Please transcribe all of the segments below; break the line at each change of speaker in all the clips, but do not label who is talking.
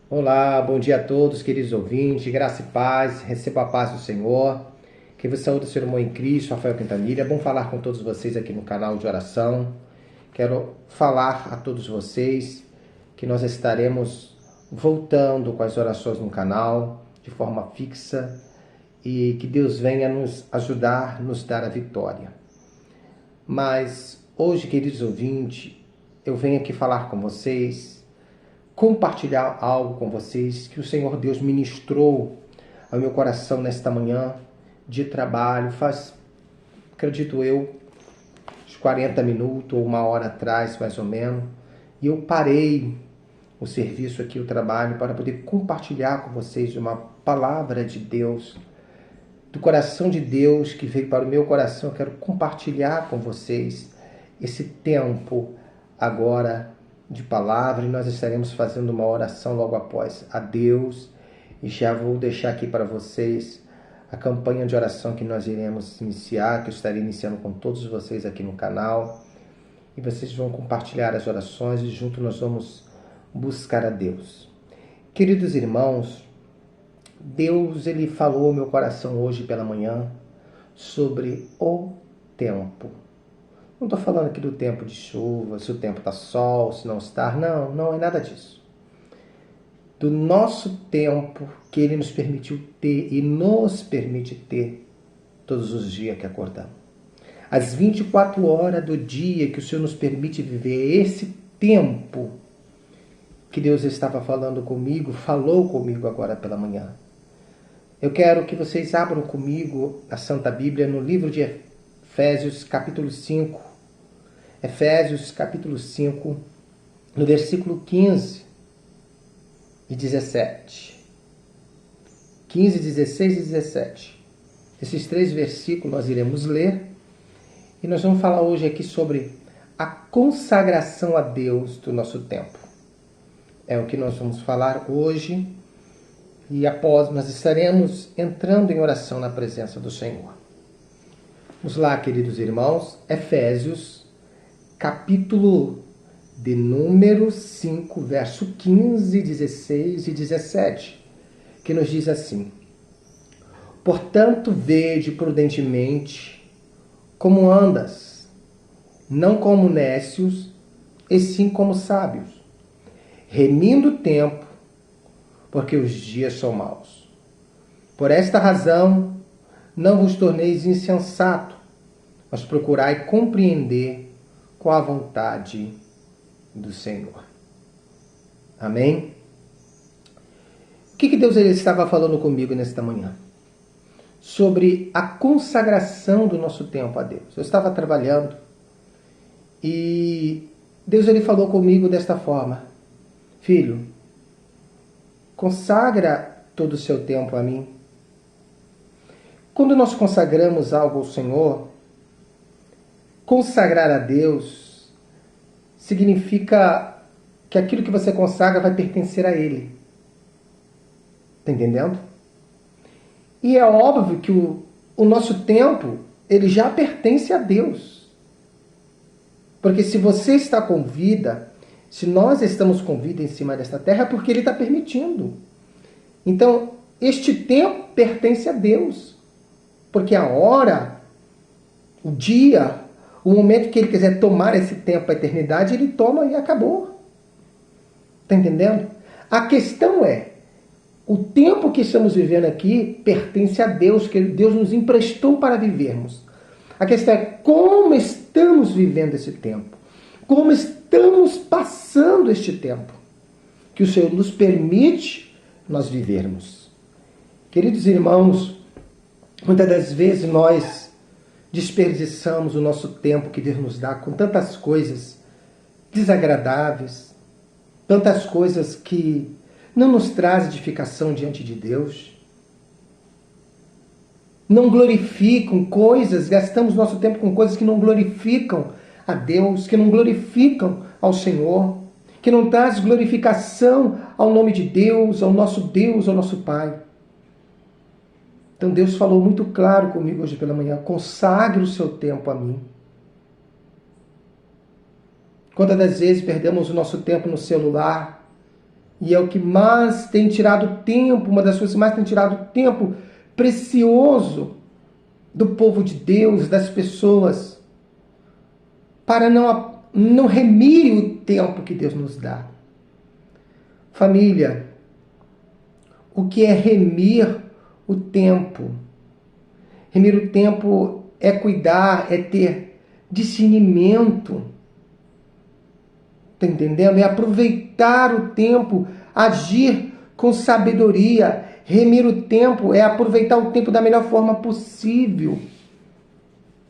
Olá, bom dia a todos, queridos ouvintes, graça e paz, receba a paz do Senhor, que vos saúde o seu irmão em Cristo, Rafael Quintanilha. É bom falar com todos vocês aqui no canal de oração. Quero falar a todos vocês que nós estaremos voltando com as orações no canal de forma fixa e que Deus venha nos ajudar, nos dar a vitória. Mas hoje, queridos ouvintes, eu venho aqui falar com vocês, compartilhar algo com vocês que o Senhor Deus ministrou ao meu coração nesta manhã de trabalho, faz, acredito eu, uns 40 minutos ou uma hora atrás, mais ou menos, e eu parei o serviço aqui, o trabalho, para poder compartilhar com vocês uma palavra de Deus, do coração de Deus que veio para o meu coração. Eu quero compartilhar com vocês esse tempo agora de palavra, e nós estaremos fazendo uma oração logo após a Deus, e já vou deixar aqui para vocês a campanha de oração que nós iremos iniciar, que eu estarei iniciando com todos vocês aqui no canal, e vocês vão compartilhar as orações e junto nós vamos buscar a Deus. Queridos irmãos, Deus ele falou ao meu coração hoje pela manhã sobre o tempo. Não estou falando aqui do tempo de chuva, se o tempo está sol, se não está. Não é nada disso. Do nosso tempo que Ele nos permitiu ter e nos permite ter todos os dias que acordamos. As 24 horas do dia que o Senhor nos permite viver, esse tempo que Deus estava falando comigo, falou comigo agora pela manhã. Eu quero que vocês abram comigo a Santa Bíblia no livro de Efésios, capítulo 5. Efésios, capítulo 5, no versículo 15 e 17. 15, 16 e 17. Esses três versículos nós iremos ler. E nós vamos falar hoje aqui sobre a consagração a Deus do nosso tempo. É o que nós vamos falar hoje. E após nós estaremos entrando em oração na presença do Senhor. Vamos lá, queridos irmãos. Efésios, capítulo de número 5, verso 15, 16 e 17, que nos diz assim: Portanto, vede prudentemente como andas, não como nécios, e sim como sábios, remindo o tempo, porque os dias são maus. Por esta razão, não vos torneis insensato, mas procurai compreender qual a vontade do Senhor. Amém? O que Deus estava falando comigo nesta manhã? Sobre a consagração do nosso tempo a Deus. Eu estava trabalhando e Deus ele falou comigo desta forma: Filho, consagra todo o seu tempo a mim. Quando nós consagramos algo ao Senhor, consagrar a Deus significa que aquilo que você consagra vai pertencer a Ele. Está entendendo? E é óbvio que o nosso tempo, ele já pertence a Deus. Porque se você está com vida, se nós estamos com vida em cima desta terra, é porque Ele está permitindo. Então, este tempo pertence a Deus. Porque a hora, o dia, o momento que Ele quiser tomar esse tempo, a eternidade, Ele toma e acabou. Está entendendo? A questão é, o tempo que estamos vivendo aqui pertence a Deus, que Deus nos emprestou para vivermos. A questão é como estamos vivendo esse tempo. Como estamos passando este tempo que o Senhor nos permite nós vivermos. Queridos irmãos, muitas das vezes nós desperdiçamos o nosso tempo que Deus nos dá com tantas coisas desagradáveis, tantas coisas que não nos trazem edificação diante de Deus, não glorificam coisas, gastamos nosso tempo com coisas que não glorificam a Deus, que não glorificam ao Senhor, que não traz glorificação ao nome de Deus, ao nosso Pai. Então Deus falou muito claro comigo hoje pela manhã: consagre o seu tempo a mim. Quantas das vezes perdemos o nosso tempo no celular, E é o que mais tem tirado tempo, uma das coisas que mais tem tirado tempo precioso do povo de Deus, das pessoas, para não remir o tempo que Deus nos dá. Família, o que é remir o tempo? Remir o tempo é cuidar, é ter discernimento. Está entendendo? É aproveitar o tempo, agir com sabedoria. Remir o tempo é aproveitar o tempo da melhor forma possível.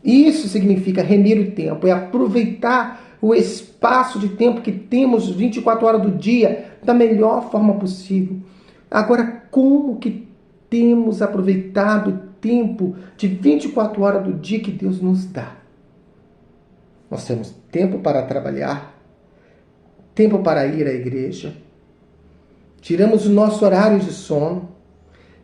Isso significa remir o tempo, é aproveitar o espaço de tempo que temos 24 horas do dia da melhor forma possível. Agora, como que temos aproveitado o tempo de 24 horas do dia que Deus nos dá? Nós temos tempo para trabalhar, tempo para ir à igreja, tiramos o nosso horário de sono,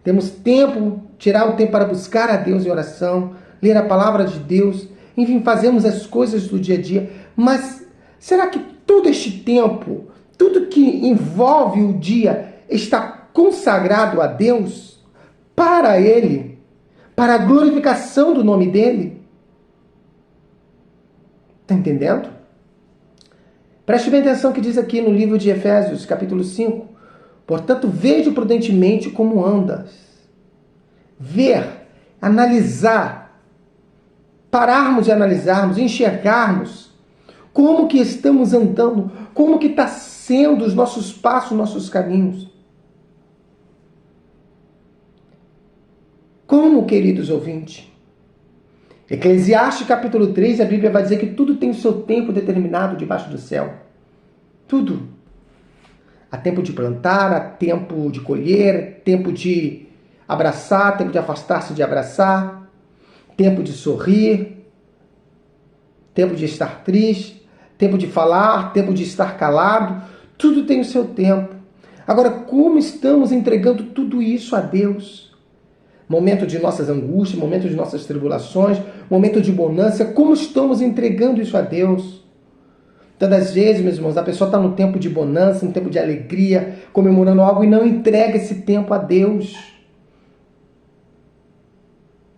temos tempo, tirar o tempo para buscar a Deus em oração, ler a palavra de Deus, enfim, fazemos as coisas do dia a dia. Mas será que todo este tempo, tudo que envolve o dia, está consagrado a Deus, para Ele, para a glorificação do nome dEle? Está entendendo? Preste bem atenção que diz aqui no livro de Efésios, capítulo 5. Portanto, veja prudentemente como andas. Ver, analisar, pararmos e analisarmos, enxergarmos como que estamos andando, como que está sendo os nossos passos, nossos caminhos. Como, queridos ouvintes? Eclesiastes capítulo 3, a Bíblia vai dizer que tudo tem o seu tempo determinado debaixo do céu. Tudo. Há tempo de plantar, há tempo de colher, tempo de abraçar, tempo de afastar-se de abraçar, tempo de sorrir, tempo de estar triste, tempo de falar, tempo de estar calado. Tudo tem o seu tempo. Agora, como estamos entregando tudo isso a Deus? Momento de nossas angústias, momento de nossas tribulações, momento de bonança, como estamos entregando isso a Deus? Tantas vezes, meus irmãos, a pessoa está no tempo de bonança, no tempo de alegria, comemorando algo e não entrega esse tempo a Deus.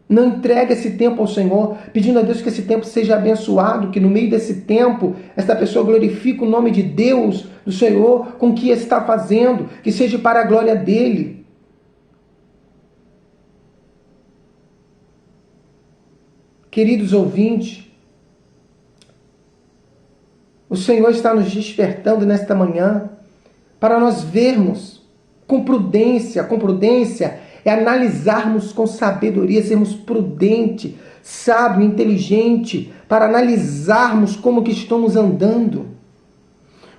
Não entrega esse tempo ao Senhor, pedindo a Deus que esse tempo seja abençoado, que no meio desse tempo, essa pessoa glorifique o nome de Deus, do Senhor, com o que está fazendo, que seja para a glória dEle. Queridos ouvintes, o Senhor está nos despertando nesta manhã para nós vermos com prudência é analisarmos com sabedoria, sermos prudente, sábio, inteligente, para analisarmos como que estamos andando,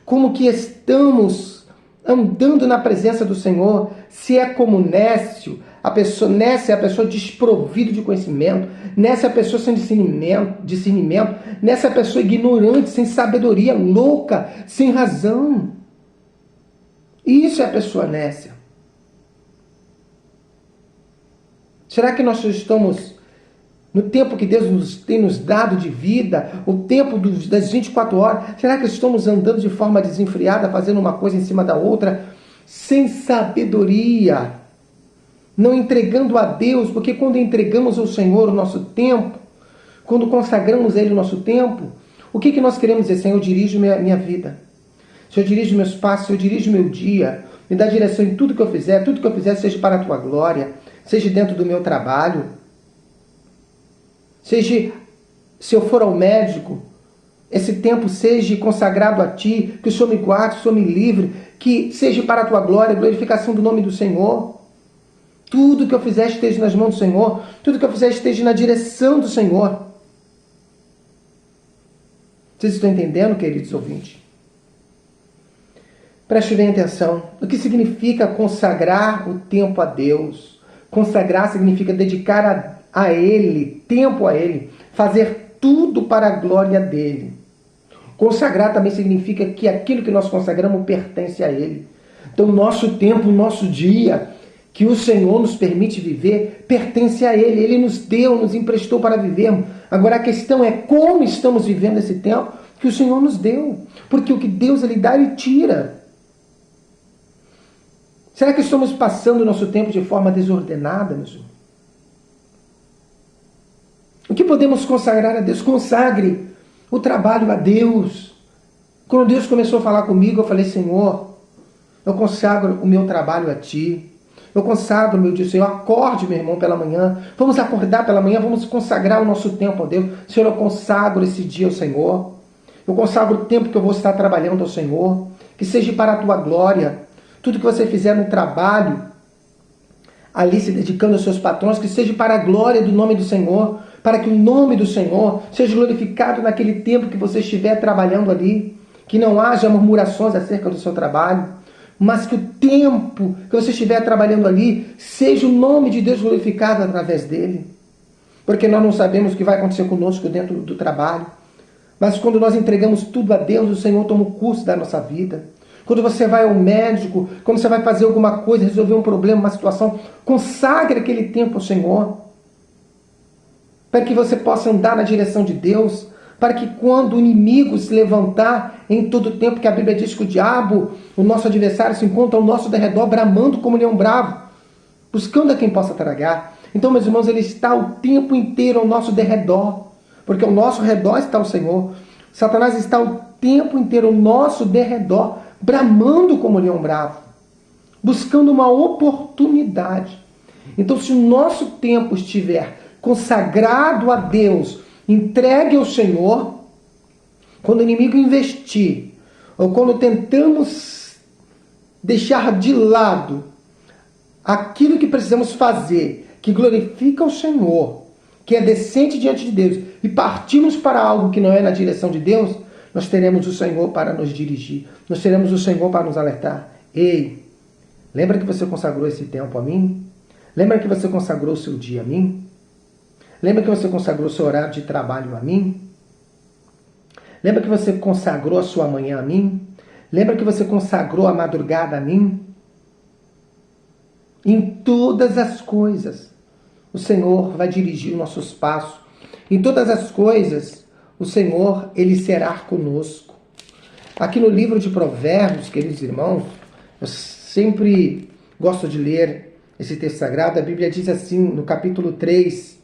como que estamos andando na presença do Senhor, se é como Nécio, Nécia é a pessoa desprovida de conhecimento, Nécia é a pessoa sem discernimento, Nécia é a pessoa ignorante, sem sabedoria, louca, sem razão. Isso é a pessoa Nécia. Será que nós estamos, no tempo que Deus tem nos dado de vida, o tempo das 24 horas, será que estamos andando de forma desenfreada, fazendo uma coisa em cima da outra, sem sabedoria? Não entregando a Deus, porque quando entregamos ao Senhor o nosso tempo, quando consagramos a Ele o nosso tempo, o que nós queremos dizer? Senhor, dirige minha vida. Senhor, dirige meus passos, Senhor, dirige meu dia. Me dá direção em tudo que eu fizer seja para a Tua glória, seja dentro do meu trabalho, seja, se eu for ao médico, esse tempo seja consagrado a Ti, que o Senhor me guarde, que o Senhor me livre, que seja para a Tua glória, glorificação do nome do Senhor. Tudo que eu fizer esteja nas mãos do Senhor. Tudo que eu fizer esteja na direção do Senhor. Vocês estão entendendo, queridos ouvintes? Preste bem atenção. O que significa consagrar o tempo a Deus? Consagrar significa dedicar a Ele, tempo a Ele. Fazer tudo para a glória dEle. Consagrar também significa que aquilo que nós consagramos pertence a Ele. Então, o nosso tempo, o nosso dia, que o Senhor nos permite viver, pertence a Ele. Ele nos deu, nos emprestou para vivermos. Agora a questão é como estamos vivendo esse tempo que o Senhor nos deu. Porque o que Deus Ele dá, Ele tira. Será que estamos passando o nosso tempo de forma desordenada, meus irmãos? O que podemos consagrar a Deus? Consagre o trabalho a Deus. Quando Deus começou a falar comigo, eu falei, Senhor, eu consagro o meu trabalho a Ti. Eu consagro, meu Deus, Senhor, acorde, meu irmão, pela manhã. Vamos acordar pela manhã, vamos consagrar o nosso tempo a Deus. Senhor, eu consagro esse dia ao Senhor. Eu consagro o tempo que eu vou estar trabalhando ao Senhor. Que seja para a Tua glória. Tudo que você fizer no trabalho, ali se dedicando aos seus patrões, que seja para a glória do nome do Senhor, para que o nome do Senhor seja glorificado naquele tempo que você estiver trabalhando ali, que não haja murmurações acerca do seu trabalho, mas que o tempo que você estiver trabalhando ali, seja o nome de Deus glorificado através dele, porque nós não sabemos o que vai acontecer conosco dentro do trabalho, mas quando nós entregamos tudo a Deus, o Senhor toma o curso da nossa vida. Quando você vai ao médico, quando você vai fazer alguma coisa, resolver um problema, uma situação, consagre aquele tempo ao Senhor. Para que você possa andar na direção de Deus. Para que quando o inimigo se levantar em todo o tempo, que a Bíblia diz que o diabo, o nosso adversário, se encontra ao nosso derredor, bramando como leão bravo, buscando a quem possa tragar. Então, meus irmãos, ele está o tempo inteiro ao nosso derredor. Porque ao nosso redor está o Senhor. Satanás está o tempo inteiro ao nosso derredor, bramando como leão bravo, buscando uma oportunidade. Então, se o nosso tempo estiver consagrado a Deus, entregue ao Senhor, quando o inimigo investir, ou quando tentamos deixar de lado aquilo que precisamos fazer, que glorifica o Senhor, que é decente diante de Deus, e partimos para algo que não é na direção de Deus, nós teremos o Senhor para nos dirigir. Nós teremos o Senhor para nos alertar. Ei, lembra que você consagrou esse tempo a mim? Lembra que você consagrou o seu dia a mim? Lembra que você consagrou o seu horário de trabalho a mim? Lembra que você consagrou a sua manhã a mim? Lembra que você consagrou a madrugada a mim? Em todas as coisas, o Senhor vai dirigir os nossos passos. Em todas as coisas, o Senhor, Ele será conosco. Aqui no livro de Provérbios, queridos irmãos, eu sempre gosto de ler esse texto sagrado. A Bíblia diz assim, no capítulo 3,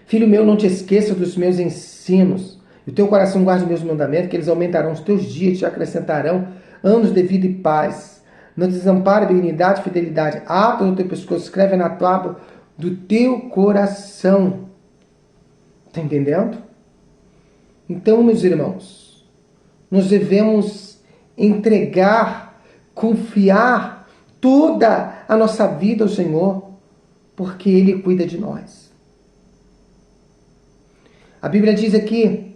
Filho meu, não te esqueça dos meus ensinos, e o teu coração guarde meus mandamentos, que eles aumentarão os teus dias e te acrescentarão anos de vida e paz. Não desampare a benignidade e fidelidade. Ata no teu pescoço, escreve na tábua do teu coração. Está entendendo? Então, meus irmãos, nós devemos entregar, confiar toda a nossa vida ao Senhor, porque Ele cuida de nós. A Bíblia diz aqui,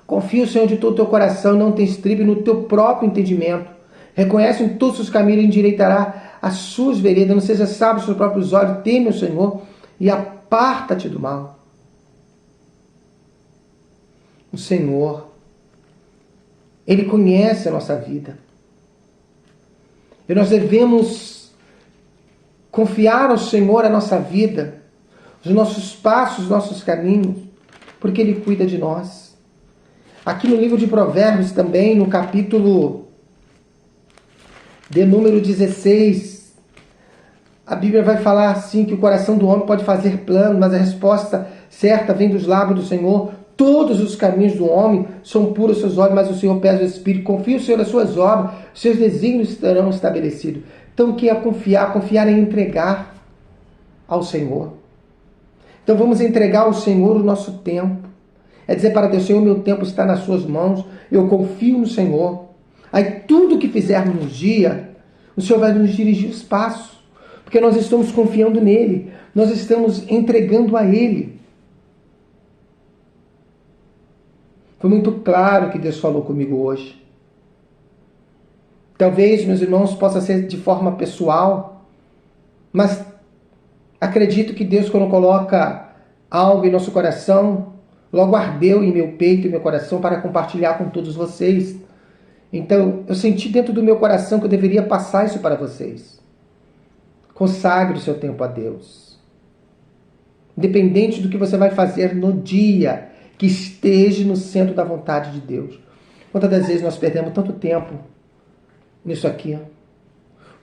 confia o Senhor de todo o teu coração, não te estribe no teu próprio entendimento. Reconhece em todos os seus caminhos e endireitará as suas veredas. Não seja sábio aos seus próprios olhos, teme o Senhor e aparta-te do mal. O Senhor, Ele conhece a nossa vida. E nós devemos confiar ao Senhor a nossa vida, os nossos passos, os nossos caminhos, porque Ele cuida de nós. Aqui no livro de Provérbios também, no capítulo de número 16, a Bíblia vai falar assim, que o coração do homem pode fazer planos, mas a resposta certa vem dos lábios do Senhor. Todos os caminhos do homem são puros aos seus olhos, mas o Senhor pesa o Espírito. Confia o Senhor nas suas obras, seus desígnios estarão estabelecidos. Então, o que é confiar? Confiar é entregar ao Senhor. Então, vamos entregar ao Senhor o nosso tempo. É dizer para Deus, Senhor, meu tempo está nas suas mãos, eu confio no Senhor. Aí, tudo que fizermos no dia, o Senhor vai nos dirigir os passos, porque nós estamos confiando nele, nós estamos entregando a Ele. Foi muito claro que Deus falou comigo hoje. Talvez, meus irmãos, possa ser de forma pessoal, mas acredito que Deus, quando coloca algo em nosso coração, logo ardeu em meu peito e meu coração para compartilhar com todos vocês. Então, eu senti dentro do meu coração que eu deveria passar isso para vocês. Consagre o seu tempo a Deus. Independente do que você vai fazer no dia, que esteja no centro da vontade de Deus. Quantas das vezes nós perdemos tanto tempo nisso aqui?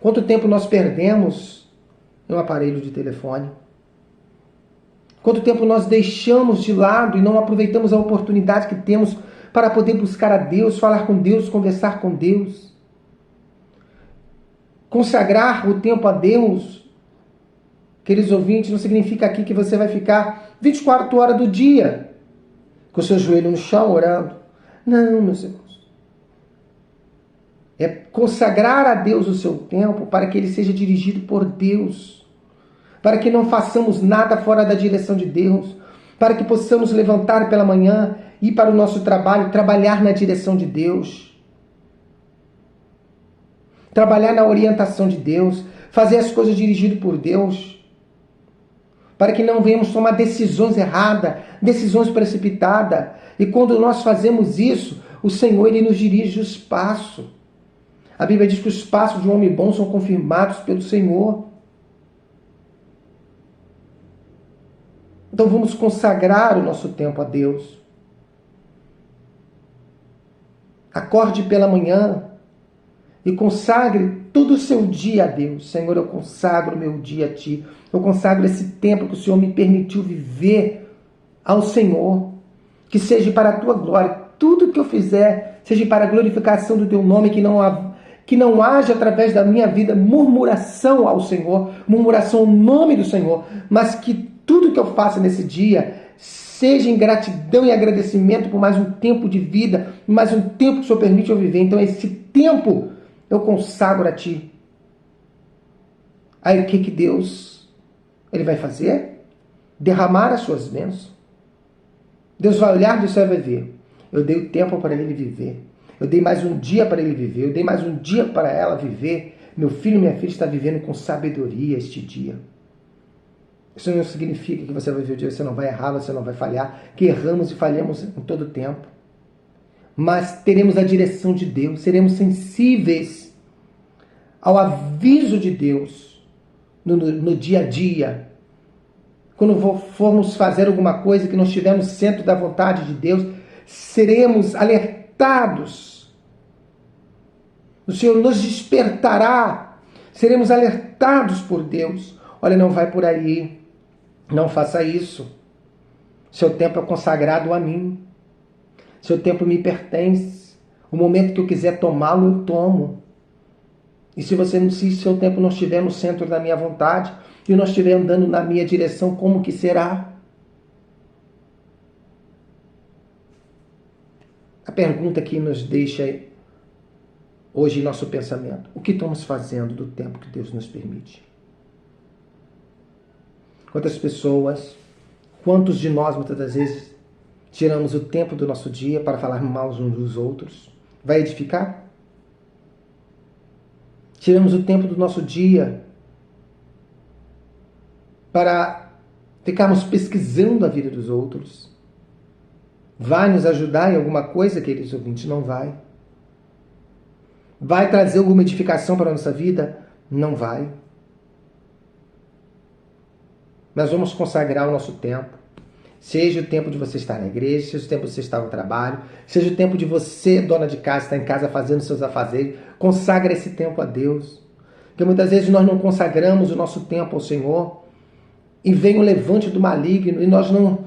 Quanto tempo nós perdemos em um aparelho de telefone? Quanto tempo nós deixamos de lado e não aproveitamos a oportunidade que temos para poder buscar a Deus, falar com Deus, conversar com Deus? Consagrar o tempo a Deus, queridos ouvintes, não significa aqui que você vai ficar 24 horas do dia com o seu joelho no chão orando. Não, meus irmãos. É consagrar a Deus o seu tempo para que ele seja dirigido por Deus. Para que não façamos nada fora da direção de Deus. Para que possamos levantar pela manhã, ir para o nosso trabalho, trabalhar na direção de Deus. Trabalhar na orientação de Deus. Fazer as coisas dirigidas por Deus. Para que não venhamos tomar decisões erradas, decisões precipitadas. E quando nós fazemos isso, o Senhor ele nos dirige os passos. A Bíblia diz que os passos de um homem bom são confirmados pelo Senhor. Então vamos consagrar o nosso tempo a Deus. Acorde pela manhã e consagre todo o seu dia a Deus. Senhor, eu consagro o meu dia a Ti. Eu consagro esse tempo que o Senhor me permitiu viver ao Senhor. Que seja para a Tua glória. Tudo que eu fizer seja para a glorificação do Teu nome, que não haja através da minha vida murmuração ao Senhor, murmuração ao nome do Senhor, mas que tudo que eu faça nesse dia seja em gratidão e agradecimento por mais um tempo de vida, mais um tempo que o Senhor permite eu viver. Então esse tempo eu consagro a Ti. Aí o que Deus ele vai fazer? Derramar as suas bênçãos. Deus vai olhar do céu e vai ver. Eu dei o tempo para ele viver. Eu dei mais um dia para ele viver. Eu dei mais um dia para ela viver. Meu filho e minha filha estão vivendo com sabedoria este dia. Isso não significa que você vai viver o dia, você não vai errar, você não vai falhar. Que erramos e falhamos em todo o tempo. Mas teremos a direção de Deus. Seremos sensíveis ao aviso de Deus no dia a dia. Quando formos fazer alguma coisa que não estivermos no centro da vontade de Deus, seremos alertados. O Senhor nos despertará. Seremos alertados por Deus. Olha, não vai por aí. Não faça isso. Seu tempo é consagrado a mim. Seu tempo me pertence. O momento que eu quiser tomá-lo, eu tomo. E se seu tempo não estiver no centro da minha vontade, e não estiver andando na minha direção, como que será? A pergunta que nos deixa hoje em nosso pensamento: o que estamos fazendo do tempo que Deus nos permite? Quantas pessoas, quantos de nós muitas das vezes tiramos o tempo do nosso dia para falar mal uns dos outros? Vai edificar? Tiramos o tempo do nosso dia para ficarmos pesquisando a vida dos outros? Vai nos ajudar em alguma coisa, queridos ouvintes? Não vai. Vai trazer alguma edificação para a nossa vida? Não vai. Nós vamos consagrar o nosso tempo. Seja o tempo de você estar na igreja, seja o tempo de você estar no trabalho, seja o tempo de você, dona de casa, estar em casa fazendo seus afazeres. Consagra esse tempo a Deus. Porque muitas vezes nós não consagramos o nosso tempo ao Senhor e vem o levante do maligno e nós não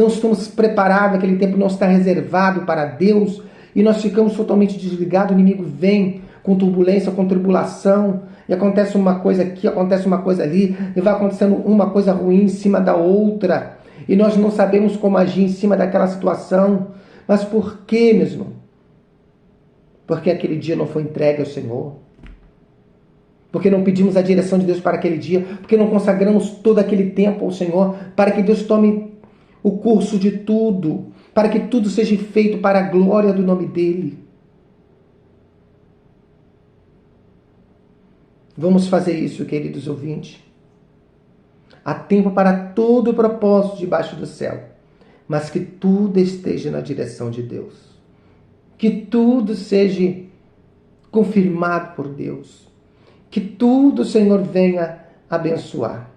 estamos preparados, aquele tempo não está reservado para Deus e nós ficamos totalmente desligados. O inimigo vem com turbulência, com tribulação, e acontece uma coisa aqui, acontece uma coisa ali, e vai acontecendo uma coisa ruim em cima da outra, e nós não sabemos como agir em cima daquela situação. Mas por quê, meus irmãos? Porque aquele dia não foi entregue ao Senhor. Porque não pedimos a direção de Deus para aquele dia, porque não consagramos todo aquele tempo ao Senhor, para que Deus tome o curso de tudo, para que tudo seja feito para a glória do nome dEle. Vamos fazer isso, queridos ouvintes. Há tempo para todo o propósito debaixo do céu, mas que tudo esteja na direção de Deus. Que tudo seja confirmado por Deus. Que tudo o Senhor venha abençoar.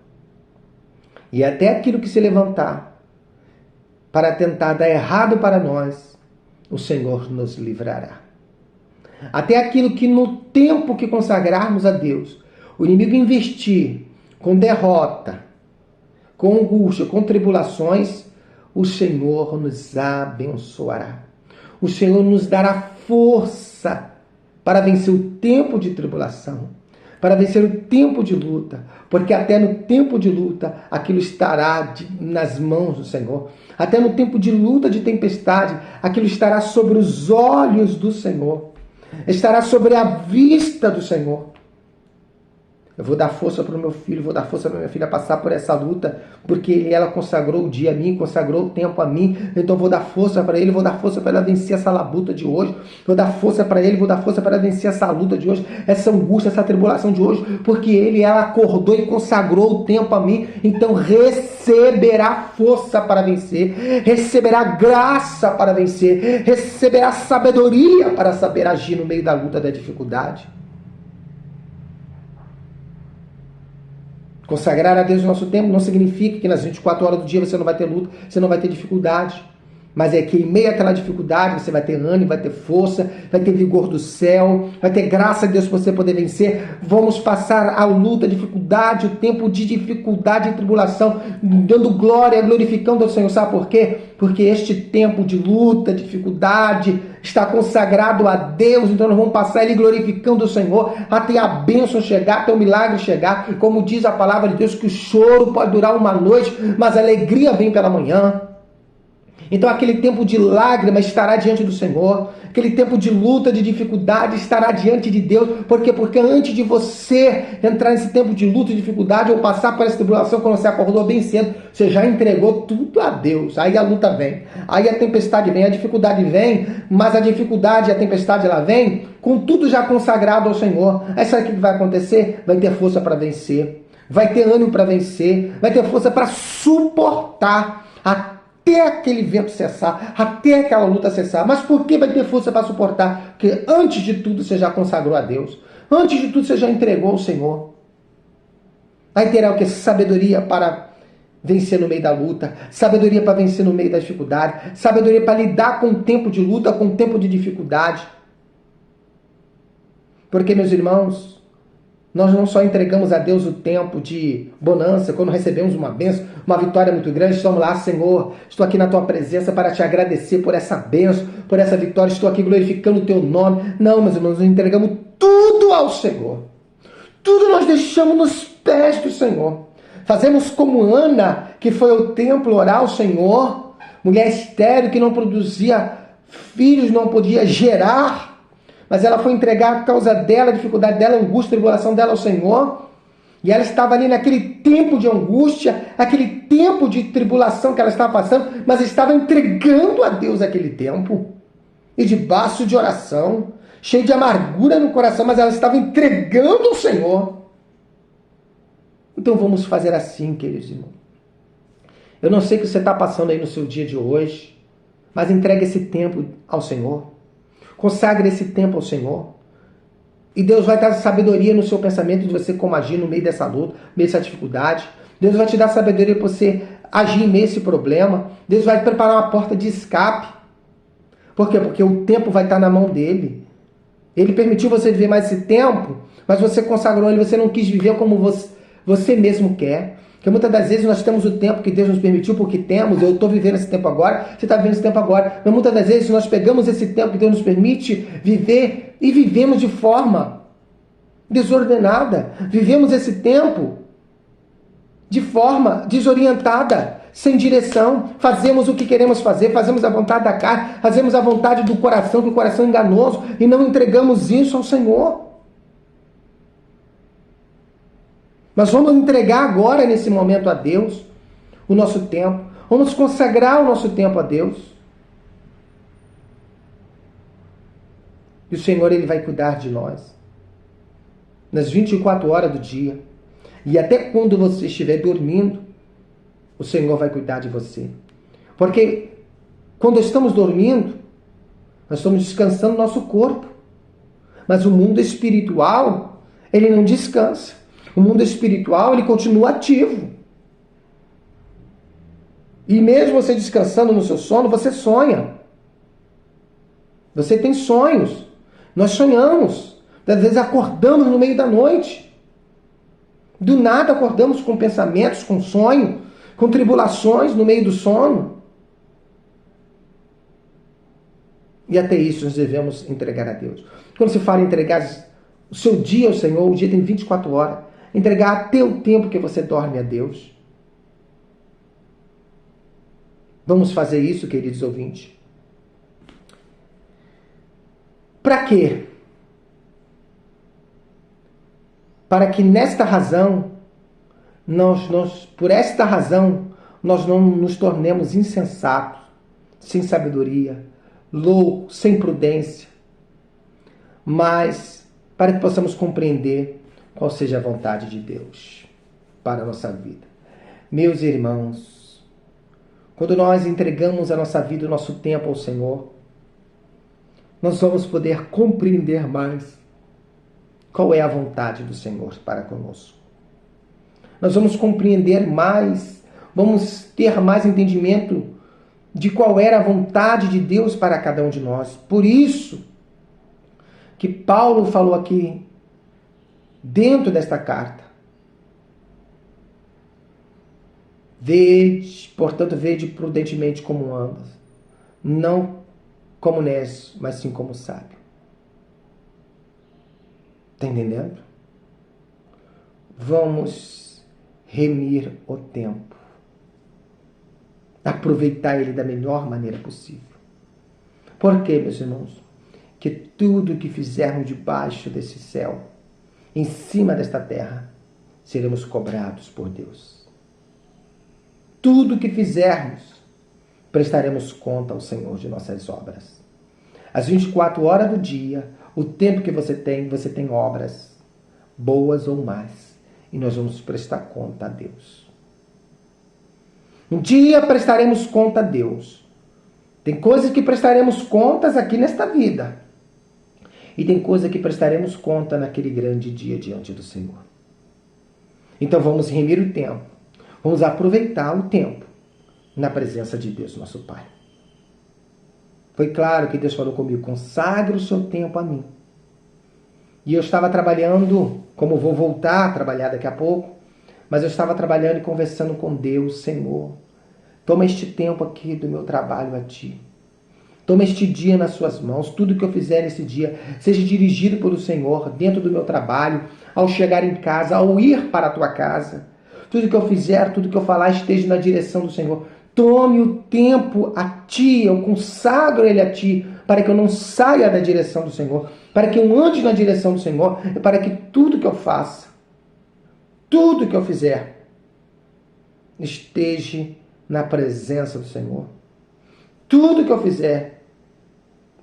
E até aquilo que se levantar para tentar dar errado para nós, o Senhor nos livrará. Até aquilo que no tempo que consagrarmos a Deus, o inimigo investir com derrota, com angústia, com tribulações, o Senhor nos abençoará. O Senhor nos dará força para vencer o tempo de tribulação, para vencer o tempo de luta, porque até no tempo de luta aquilo estará nas mãos do Senhor. Até no tempo de luta, de tempestade, aquilo estará sobre os olhos do Senhor. Estará sobre a vista do Senhor. Eu vou dar força para o meu filho, vou dar força para minha filha passar por essa luta, porque ela consagrou o dia a mim, consagrou o tempo a mim, então eu vou dar força para ele, vou dar força para ela vencer essa labuta de hoje, vou dar força para ele, vou dar força para ela vencer essa luta de hoje, essa angústia, essa tribulação de hoje, porque ela acordou e consagrou o tempo a mim, então receberá força para vencer, receberá graça para vencer, receberá sabedoria para saber agir no meio da luta, da dificuldade. Consagrar a Deus o nosso tempo não significa que nas 24 horas do dia você não vai ter luta, você não vai ter dificuldade. Mas é que em meio àquela dificuldade você vai ter ânimo, vai ter força, vai ter vigor do céu, vai ter graça a Deus para você poder vencer. Vamos passar a luta, a dificuldade, o tempo de dificuldade e tribulação, dando glória, glorificando ao Senhor. Sabe por quê? Porque este tempo de luta, dificuldade, está consagrado a Deus, então nós vamos passar ele glorificando o Senhor, até a bênção chegar, até o milagre chegar. Como diz a palavra de Deus, que o choro pode durar uma noite, mas a alegria vem pela manhã. Então aquele tempo de lágrima estará diante do Senhor, aquele tempo de luta, de dificuldade estará diante de Deus. Por quê? Porque antes de você entrar nesse tempo de luta e dificuldade, ou passar por essa tribulação, quando você acordou bem cedo, você já entregou tudo a Deus. Aí a luta vem, aí a tempestade vem, a dificuldade vem, mas a dificuldade e a tempestade ela vem com tudo já consagrado ao Senhor. Aí sabe o que vai acontecer? Vai ter força para vencer, vai ter ânimo para vencer, vai ter força para suportar até aquele vento cessar, até aquela luta cessar. Mas por que vai ter força para suportar? Porque antes de tudo você já consagrou a Deus. Antes de tudo você já entregou ao Senhor. Aí terá o que? Sabedoria para vencer no meio da luta, sabedoria para vencer no meio da dificuldade, sabedoria para lidar com o tempo de luta, com o tempo de dificuldade. Porque, meus irmãos, nós não só entregamos a Deus o tempo de bonança, quando recebemos uma bênção, uma vitória muito grande, estamos lá, Senhor, estou aqui na Tua presença para Te agradecer por essa bênção, por essa vitória, estou aqui glorificando o Teu nome. Não, meus irmãos, nós entregamos tudo ao Senhor. Tudo nós deixamos nos pés do Senhor. Fazemos como Ana, que foi ao templo orar ao Senhor, mulher estéril que não produzia filhos, não podia gerar, mas ela foi entregar a causa dela, a dificuldade dela, a angústia, a tribulação dela ao Senhor. E ela estava ali naquele tempo de angústia, aquele tempo de tribulação que ela estava passando, mas estava entregando a Deus aquele tempo. E debaixo de oração, cheio de amargura no coração, mas ela estava entregando ao Senhor. Então vamos fazer assim, queridos irmãos. Eu não sei o que você está passando aí no seu dia de hoje, mas entregue esse tempo ao Senhor. Consagre esse tempo ao Senhor. E Deus vai dar sabedoria no seu pensamento de você como agir no meio dessa luta, no meio dessa dificuldade. Deus vai te dar sabedoria para você agir em meio a esse problema. Deus vai preparar uma porta de escape. Por quê? Porque o tempo vai estar na mão dele. Ele permitiu você viver mais esse tempo, mas você consagrou ele, você não quis viver como você mesmo quer. Porque muitas das vezes nós temos o tempo que Deus nos permitiu, porque temos, eu estou vivendo esse tempo agora, você está vivendo esse tempo agora. Mas muitas das vezes nós pegamos esse tempo que Deus nos permite viver e vivemos de forma desordenada. Vivemos esse tempo de forma desorientada, sem direção. Fazemos o que queremos fazer, fazemos a vontade da carne, fazemos a vontade do coração, que o coração é enganoso, e não entregamos isso ao Senhor. Nós vamos entregar agora, nesse momento, a Deus o nosso tempo. Vamos consagrar o nosso tempo a Deus. E o Senhor, Ele vai cuidar de nós. Nas 24 horas do dia. E até quando você estiver dormindo, o Senhor vai cuidar de você. Porque quando estamos dormindo, nós estamos descansando o nosso corpo. Mas o mundo espiritual, ele não descansa. O mundo espiritual, ele continua ativo. E mesmo você descansando no seu sono, você sonha. Você tem sonhos. Nós sonhamos. Às vezes acordamos no meio da noite. Do nada acordamos com pensamentos, com sonho, com tribulações no meio do sono. E até isso nós devemos entregar a Deus. Quando se fala em entregar o seu dia ao Senhor, o dia tem 24 horas. Entregar até o tempo que você dorme a Deus. Vamos fazer isso, queridos ouvintes. Para quê? Para que nesta razão, por esta razão, nós não nos tornemos insensatos, sem sabedoria, loucos, sem prudência, mas para que possamos compreender qual seja a vontade de Deus para a nossa vida. Meus irmãos, quando nós entregamos a nossa vida, o nosso tempo ao Senhor, nós vamos poder compreender mais qual é a vontade do Senhor para conosco. Nós vamos compreender mais, vamos ter mais entendimento de qual era a vontade de Deus para cada um de nós. Por isso que Paulo falou aqui, dentro desta carta, portanto, vede prudentemente como andas, não como necio, mas sim como sábio. Está entendendo? Vamos remir o tempo. Aproveitar ele da melhor maneira possível. Por quê, meus irmãos? Que tudo que fizermos debaixo desse céu, em cima desta terra, seremos cobrados por Deus. Tudo que fizermos, prestaremos conta ao Senhor de nossas obras. As 24 horas do dia, o tempo que você tem obras, boas ou más, e nós vamos prestar conta a Deus. Um dia prestaremos conta a Deus. Tem coisas que prestaremos contas aqui nesta vida. E tem coisas que prestaremos conta naquele grande dia diante do Senhor. Então vamos remir o tempo. Vamos aproveitar o tempo na presença de Deus, nosso Pai. Foi claro que Deus falou comigo, consagre o seu tempo a mim. E eu estava trabalhando, como vou voltar a trabalhar daqui a pouco, mas eu estava trabalhando e conversando com Deus, Senhor. Toma este tempo aqui do meu trabalho a Ti. Toma este dia nas suas mãos. Tudo que eu fizer nesse dia seja dirigido pelo Senhor dentro do meu trabalho, ao chegar em casa, ao ir para a Tua casa. Tudo que eu fizer, tudo que eu falar esteja na direção do Senhor. Tome o tempo a Ti, eu consagro ele a Ti, para que eu não saia da direção do Senhor, para que eu ande na direção do Senhor, e para que tudo que eu faça, tudo que eu fizer, esteja na presença do Senhor. Tudo que eu fizer,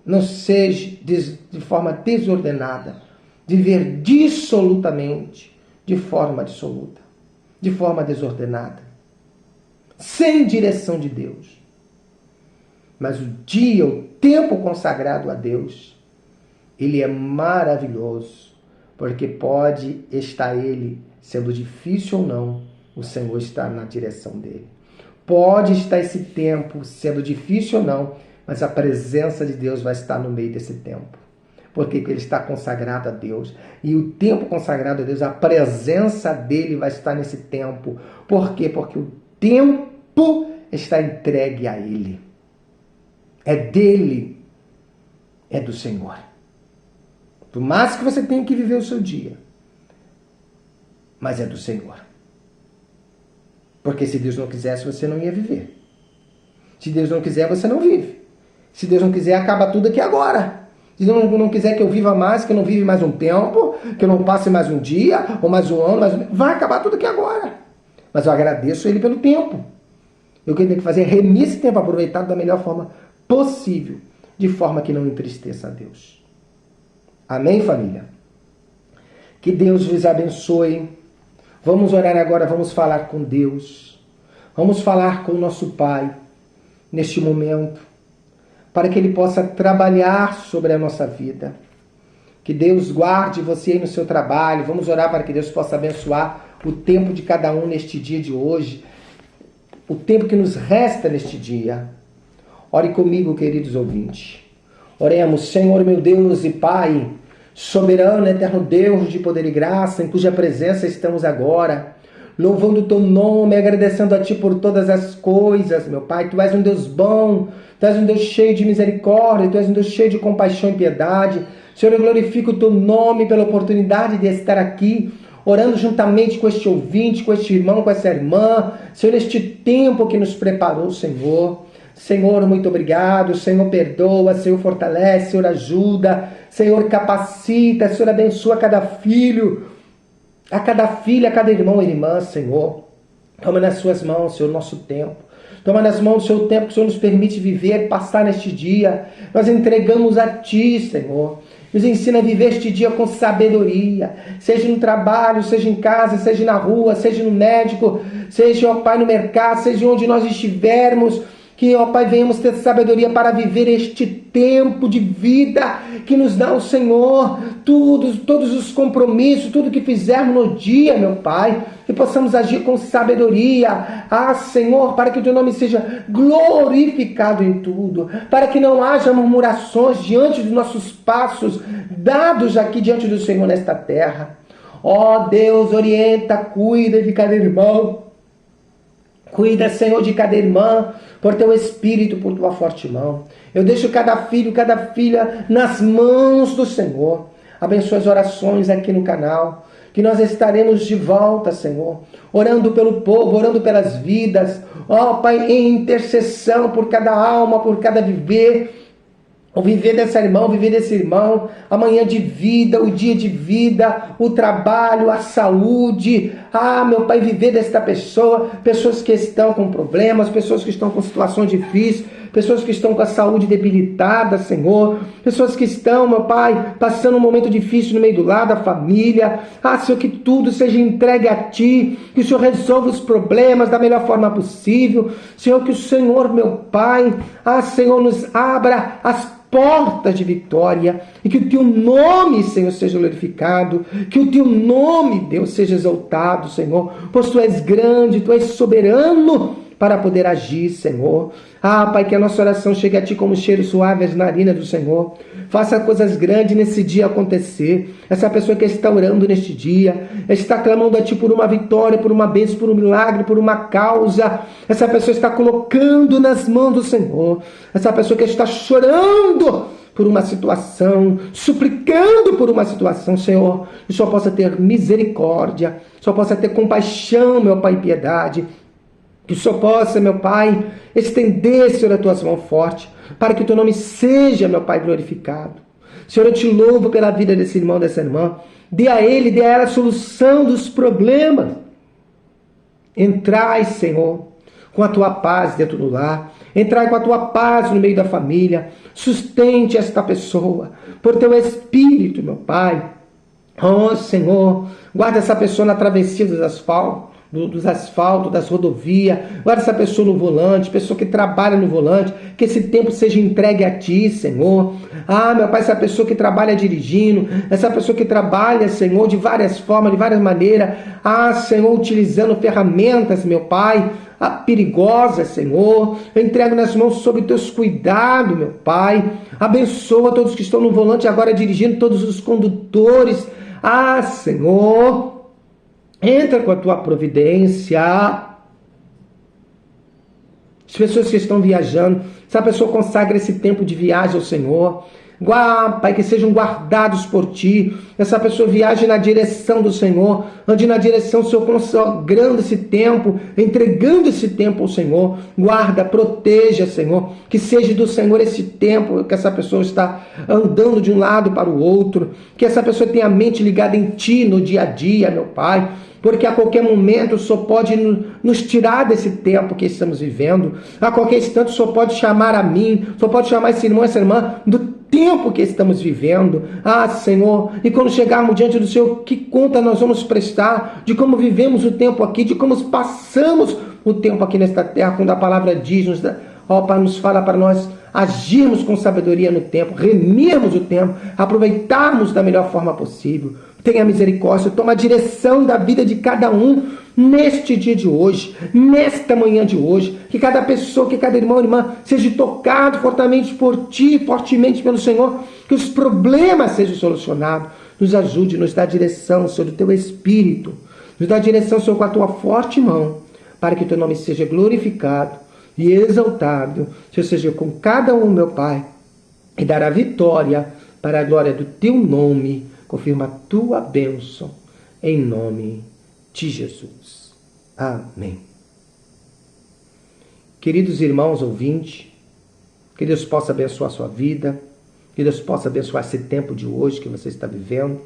não seja de forma desordenada, viver dissolutamente, de forma absoluta, de forma desordenada, sem direção de Deus. Mas o dia, o tempo consagrado a Deus, ele é maravilhoso, porque pode estar ele, sendo difícil ou não, o Senhor está na direção dele. Pode estar esse tempo sendo difícil ou não, mas a presença de Deus vai estar no meio desse tempo. Porque ele está consagrado a Deus. E o tempo consagrado a Deus, a presença dele vai estar nesse tempo. Por quê? Porque o tempo está entregue a ele. É dele. É do Senhor. Por mais que você tenha que viver o seu dia, mas é do Senhor. Porque se Deus não quisesse, você não ia viver. Se Deus não quiser, você não vive. Se Deus não quiser, acaba tudo aqui agora. Se Deus não quiser que eu viva mais, que eu não vive mais um tempo, que eu não passe mais um dia, ou mais um ano, vai acabar tudo aqui agora. Mas eu agradeço Ele pelo tempo. O que eu tenho que fazer é remir esse tempo, aproveitar da melhor forma possível, de forma que não entristeça a Deus. Amém, família? Que Deus vos abençoe. Vamos orar agora, vamos falar com Deus. Vamos falar com o nosso Pai neste momento, para que Ele possa trabalhar sobre a nossa vida. Que Deus guarde você aí no seu trabalho. Vamos orar para que Deus possa abençoar o tempo de cada um neste dia de hoje, o tempo que nos resta neste dia. Ore comigo, queridos ouvintes. Oremos. Senhor, meu Deus e Pai, Soberano, eterno Deus de poder e graça, em cuja presença estamos agora, louvando o teu nome, agradecendo a ti por todas as coisas, meu Pai. Tu és um Deus bom, tu és um Deus cheio de misericórdia, tu és um Deus cheio de compaixão e piedade. Senhor, eu glorifico o teu nome pela oportunidade de estar aqui, orando juntamente com este ouvinte, com este irmão, com essa irmã. Senhor, este tempo que nos preparou, Senhor. Senhor, muito obrigado. Senhor, perdoa. Senhor, fortalece. Senhor, ajuda. Senhor, capacita. Senhor, abençoa cada filho, a cada filha, a cada irmão e irmã, Senhor. Toma nas suas mãos, Senhor, nosso tempo. Toma nas mãos o seu tempo que o Senhor nos permite viver, passar neste dia. Nós entregamos a Ti, Senhor. Nos ensina a viver este dia com sabedoria. Seja no trabalho, seja em casa, seja na rua, seja no médico, seja, ó Pai, no mercado, seja onde nós estivermos. Que, ó Pai, venhamos ter sabedoria para viver este tempo de vida que nos dá o Senhor. Todos os compromissos, tudo que fizermos no dia, meu Pai, que possamos agir com sabedoria. Ah, Senhor, para que o Teu nome seja glorificado em tudo. Para que não haja murmurações diante dos nossos passos dados aqui diante do Senhor nesta terra. Ó Deus, orienta, cuida de cada irmão. Cuida, Senhor, de cada irmã, por Teu Espírito, por Tua forte mão. Eu deixo cada filho, cada filha nas mãos do Senhor. Abençoa as orações aqui no canal, que nós estaremos de volta, Senhor, orando pelo povo, orando pelas vidas. Ó, Pai, em intercessão por cada alma, por cada viver. O viver dessa irmã, o viver desse irmão, amanhã de vida, o dia de vida, o trabalho, a saúde. Ah, meu Pai, viver desta pessoa, pessoas que estão com problemas, pessoas que estão com situações difíceis, pessoas que estão com a saúde debilitada, Senhor, pessoas que estão, meu Pai, passando um momento difícil no meio do lar, da família. Ah, Senhor, que tudo seja entregue a Ti, que o Senhor resolva os problemas da melhor forma possível. Senhor, que o Senhor, meu Pai, ah, Senhor, nos abra as portas de vitória, e que o Teu nome, Senhor, seja glorificado, que o Teu nome, Deus, seja exaltado, Senhor, pois Tu és grande, Tu és soberano para poder agir, Senhor. Ah, Pai, que a nossa oração chegue a Ti como um cheiro suave às narinas do Senhor. Faça coisas grandes nesse dia acontecer. Essa pessoa que está orando neste dia, está clamando a Ti por uma vitória, por uma bênção, por um milagre, por uma causa. Essa pessoa está colocando nas mãos do Senhor. Essa pessoa que está chorando por uma situação, suplicando por uma situação, Senhor, que só possa ter misericórdia, só possa ter compaixão, meu Pai, e piedade. Que o Senhor possa, meu Pai, estender, Senhor, as Tuas mãos fortes, para que o Teu nome seja, meu Pai, glorificado. Senhor, eu Te louvo pela vida desse irmão, dessa irmã. Dê a ele, dê a ela a solução dos problemas. Entrai, Senhor, com a Tua paz dentro do lar. Entrai com a Tua paz no meio da família. Sustente esta pessoa por Teu Espírito, meu Pai. Oh, Senhor, guarda essa pessoa na travessia dos asfaltos, das rodovias. Guarda essa pessoa no volante, pessoa que trabalha no volante, que esse tempo seja entregue a Ti, Senhor. Ah, meu Pai, essa pessoa que trabalha dirigindo, essa pessoa que trabalha, Senhor, de várias formas, de várias maneiras. Ah, Senhor, utilizando ferramentas, meu Pai, perigosas, Senhor. Eu entrego nas mãos sobre Teus cuidados, meu Pai. Abençoa todos que estão no volante agora dirigindo, todos os condutores. Ah, Senhor, entra com a Tua providência. As pessoas que estão viajando, se a pessoa consagra esse tempo de viagem ao Senhor, Pai, que sejam guardados por Ti. Essa pessoa viaje na direção do Senhor, ande na direção do Senhor, consagrando esse tempo, entregando esse tempo ao Senhor. Guarda, proteja, Senhor, que seja do Senhor esse tempo que essa pessoa está andando de um lado para o outro, que essa pessoa tenha a mente ligada em Ti no dia a dia, meu Pai, porque a qualquer momento o Senhor pode nos tirar desse tempo que estamos vivendo. A qualquer instante o Senhor pode chamar a mim, o Senhor pode chamar esse irmão, essa irmã, do tempo que estamos vivendo. Ah, Senhor, e quando chegarmos diante do Senhor, que conta nós vamos prestar de como vivemos o tempo aqui, de como passamos o tempo aqui nesta terra, quando a palavra diz, nos fala para nós agirmos com sabedoria no tempo, remirmos o tempo, aproveitarmos da melhor forma possível. Tenha misericórdia, toma a direção da vida de cada um neste dia de hoje, nesta manhã de hoje. Que cada pessoa, que cada irmão e irmã seja tocado fortemente por Ti, fortemente pelo Senhor. Que os problemas sejam solucionados. Nos ajude, nos dá direção, Senhor, do Teu Espírito. Nos dá direção, Senhor, com a Tua forte mão, para que o Teu nome seja glorificado e exaltado. Senhor, seja com cada um, meu Pai, e dará vitória para a glória do Teu nome. Confirma a Tua bênção, em nome de Jesus. Amém. Queridos irmãos ouvintes, que Deus possa abençoar a sua vida, que Deus possa abençoar esse tempo de hoje que você está vivendo.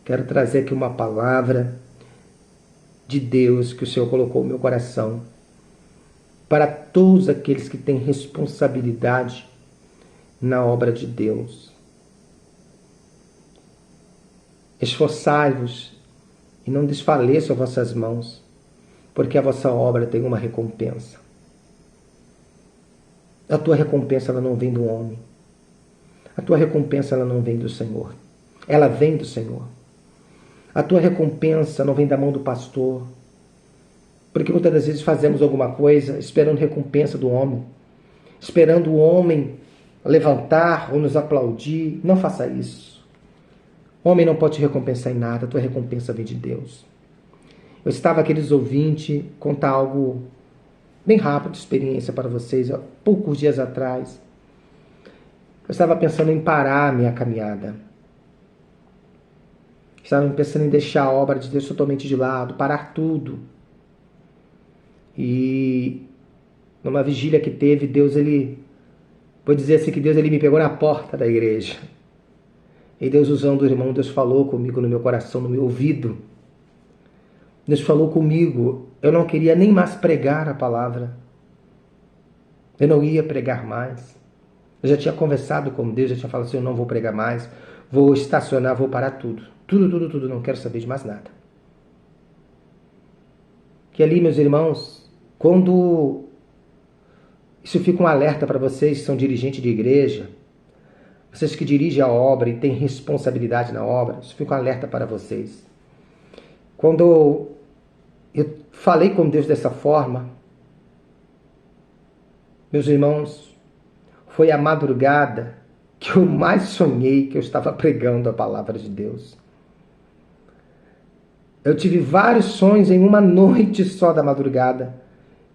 Quero trazer aqui uma palavra de Deus que o Senhor colocou no meu coração para todos aqueles que têm responsabilidade na obra de Deus. Esforçai-vos e não desfaleçam as vossas mãos, porque a vossa obra tem uma recompensa. A tua recompensa ela não vem do homem. A tua recompensa ela não vem do Senhor. Ela vem do Senhor. A tua recompensa não vem da mão do pastor, porque muitas das vezes fazemos alguma coisa esperando recompensa do homem, esperando o homem levantar ou nos aplaudir. Não faça isso. O homem não pode te recompensar em nada, a tua recompensa vem de Deus. Eu estava, queridos ouvintes, contar algo bem rápido de experiência para vocês, há poucos dias atrás. Eu estava pensando em parar a minha caminhada. Estava pensando em deixar a obra de Deus totalmente de lado, parar tudo. E numa vigília que teve, Deus, vou dizer assim, que Deus me pegou na porta da igreja. E Deus, usando o irmão, Deus falou comigo no meu coração, no meu ouvido. Deus falou comigo. Eu não queria nem mais pregar a palavra. Eu não ia pregar mais. Eu já tinha conversado com Deus, já tinha falado assim, eu não vou pregar mais, vou estacionar, vou parar tudo. Tudo, não quero saber de mais nada. Que ali, meus irmãos, quando... Isso fica um alerta para vocês que são dirigentes de igreja, vocês que dirigem a obra e têm responsabilidade na obra, isso fica um alerta para vocês. Quando eu falei com Deus dessa forma, meus irmãos, foi a madrugada que eu mais sonhei que eu estava pregando a palavra de Deus. Eu tive vários sonhos em uma noite só da madrugada,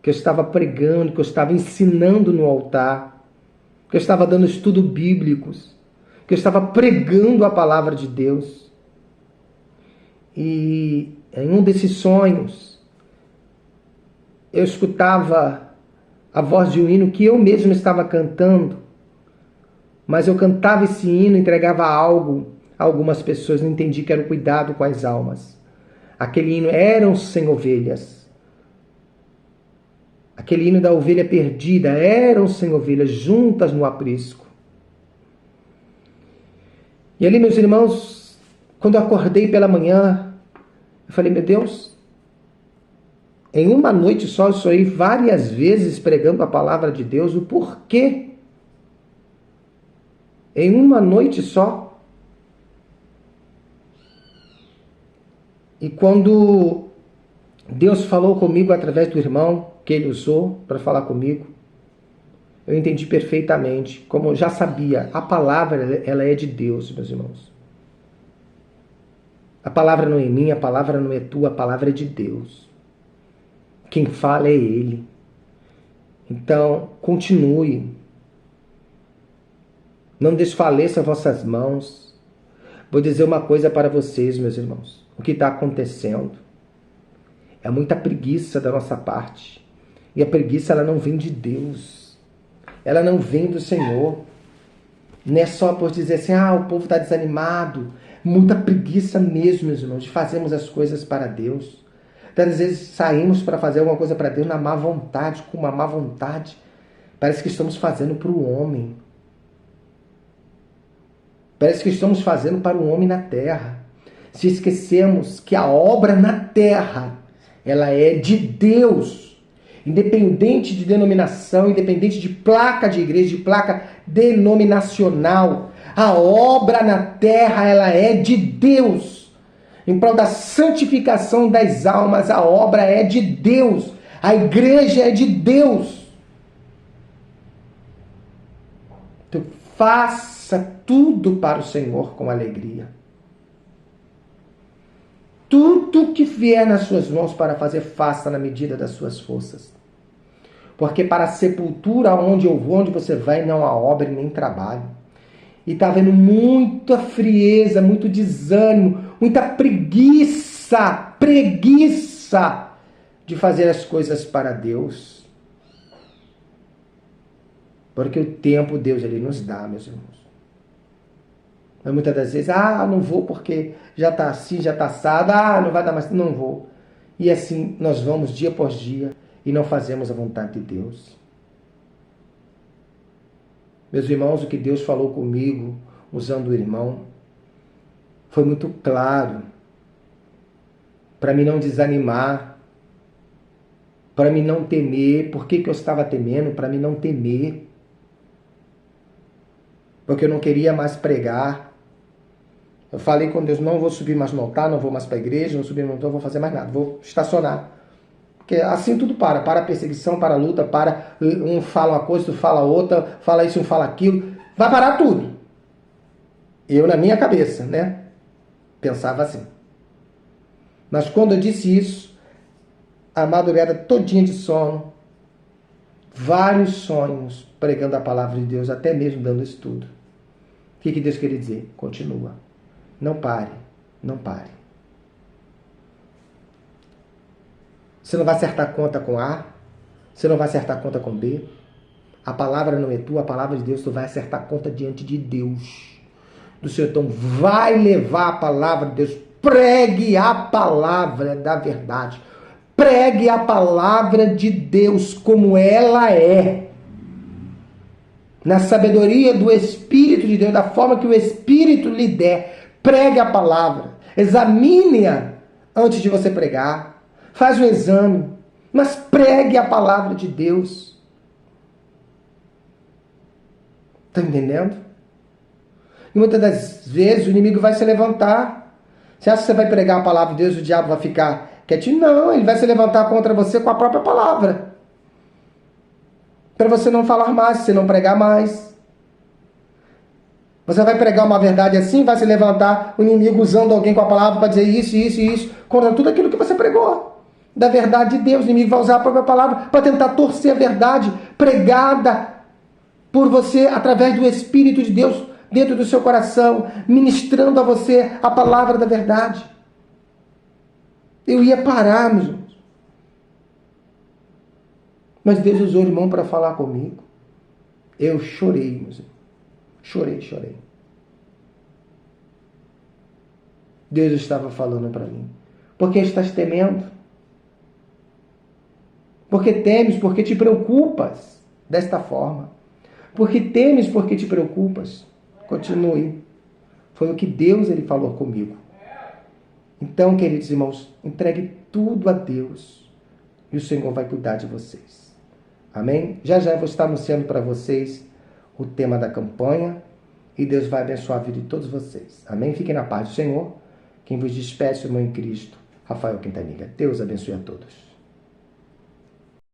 que eu estava pregando, que eu estava ensinando no altar, que eu estava dando estudo bíblicos, que eu estava pregando a palavra de Deus. E em um desses sonhos, eu escutava a voz de um hino que eu mesmo estava cantando, mas eu cantava esse hino, entregava algo a algumas pessoas, não entendi que era o cuidado com as almas. Aquele hino eram 100 ovelhas. Aquele hino da ovelha perdida, eram 100 ovelhas juntas no aprisco. E ali, meus irmãos, quando eu acordei pela manhã, eu falei, meu Deus, em uma noite só eu sonhei várias vezes pregando a palavra de Deus, o porquê? Em uma noite só. E quando Deus falou comigo através do irmão que ele usou para falar comigo, eu entendi perfeitamente, como eu já sabia, a palavra ela é de Deus, meus irmãos. A palavra não é minha, a palavra não é tua, a palavra é de Deus. Quem fala é Ele. Então, continue. Não desfaleça vossas mãos. Vou dizer uma coisa para vocês, meus irmãos. O que está acontecendo é muita preguiça da nossa parte. E a preguiça ela não vem de Deus. Ela não vem do Senhor. Não é só por dizer assim, o povo está desanimado. Muita preguiça mesmo, meus irmãos, de fazermos as coisas para Deus. Às vezes saímos para fazer alguma coisa para Deus na má vontade, com uma má vontade. Parece que estamos fazendo para o homem. Parece que estamos fazendo para o homem na terra. Se esquecemos que a obra na terra, ela é de Deus. Independente de denominação, independente de placa de igreja, de placa denominacional, a obra na terra, ela é de Deus. em prol da santificação das almas. A obra é de Deus, a igreja é de Deus. Então, faça tudo para o Senhor com alegria. Tudo que vier nas suas mãos para fazer, faça na medida das suas forças. Porque para a sepultura, onde eu vou, onde você vai, não há obra e nem trabalho. E está havendo muita frieza, muito desânimo, muita preguiça de fazer as coisas para Deus. Porque o tempo Deus ele nos dá, meus irmãos. Mas muitas das vezes, não vou porque já está assim, já está assado, não vai dar mais, não vou. E assim nós vamos dia após dia e não fazemos a vontade de Deus. Meus irmãos, o que Deus falou comigo, usando o irmão, foi muito claro. Para mim não desanimar, para mim não temer. Por que eu estava temendo? Para mim não temer. Porque eu não queria mais pregar. Eu falei com Deus, não vou subir mais no altar, não vou mais para a igreja, não vou subir no altar, não vou fazer mais nada, vou estacionar. Porque assim tudo para a perseguição, para a luta, para um fala uma coisa, tu fala outra, fala isso, um fala aquilo, vai parar tudo. Eu na minha cabeça, né? Pensava assim. Mas quando eu disse isso, a madrugada todinha de sono, vários sonhos pregando a palavra de Deus, até mesmo dando estudo. O que Deus queria dizer? Continua. Não pare, não pare. Você não vai acertar conta com A, você não vai acertar conta com B. A palavra não é tua, a palavra de Deus, tu vai acertar conta diante de Deus. Do Senhor, então vai levar a palavra de Deus, pregue a palavra da verdade. Pregue a palavra de Deus como ela é. Na sabedoria do Espírito de Deus, da forma que o Espírito lhe der. Pregue a palavra. Examine-a antes de você pregar. Faz um exame. Mas pregue a palavra de Deus. Está entendendo? E muitas das vezes o inimigo vai se levantar. Você acha que você vai pregar a palavra de Deus e o diabo vai ficar quietinho? Não, ele vai se levantar contra você com a própria palavra. Para você não falar mais, você não pregar mais. Você vai pregar uma verdade assim, vai se levantar o inimigo usando alguém com a palavra para dizer isso, isso e isso, contra tudo aquilo que você pregou. Da verdade de Deus, o inimigo vai usar a própria palavra para tentar torcer a verdade pregada por você através do Espírito de Deus dentro do seu coração, ministrando a você a palavra da verdade. Eu ia parar, meus irmãos. Mas Deus usou o irmão para falar comigo. Eu chorei, meus irmãos. Chorei. Deus estava falando para mim. Por que estás temendo? Porque temes, porque te preocupas desta forma. Porque temes, porque te preocupas. Continue. Foi o que Deus ele falou comigo. Então, queridos irmãos, entregue tudo a Deus. E o Senhor vai cuidar de vocês. Amém? Já eu vou estar anunciando para vocês o tema da campanha. E Deus vai abençoar a vida de todos vocês. Amém? Fiquem na paz do Senhor. Quem vos despede, irmão em Cristo, Rafael Quintanilha. Deus abençoe a todos.